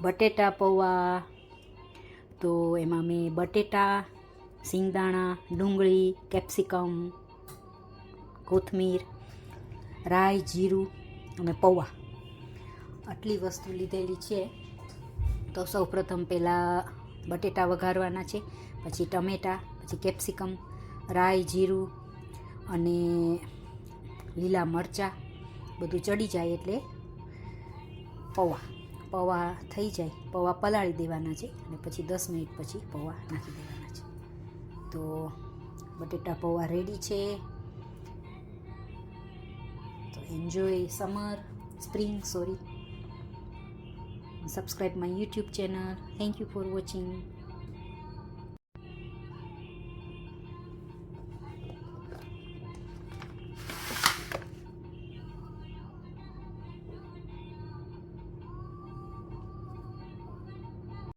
બટેટા પૌવા. તો એમાં મેં બટેટા, સિંગદાણા, ડુંગળી, કેપ્સિકમ, કોથમીર, રાઈ, જીરું અને પૌવા આટલી વસ્તુ લીધેલી છે. તો સૌપ્રથમ પહેલાં બટેટા વઘારવાના છે, પછી ટમેટાં, પછી કેપ્સિકમ, રાઈ, જીરું અને લીલા મરચાં બધું ચડી જાય એટલે પૌવા થઈ જાય, પૌવા પલાળી દેવાના છે અને પછી 10 મિનિટ પછી પૌવા નાખી દેવાના છે. તો બટેટા પૌવા રેડી છે. તો enjoy spring. Subscribe my YouTube channel. Thank you for watching.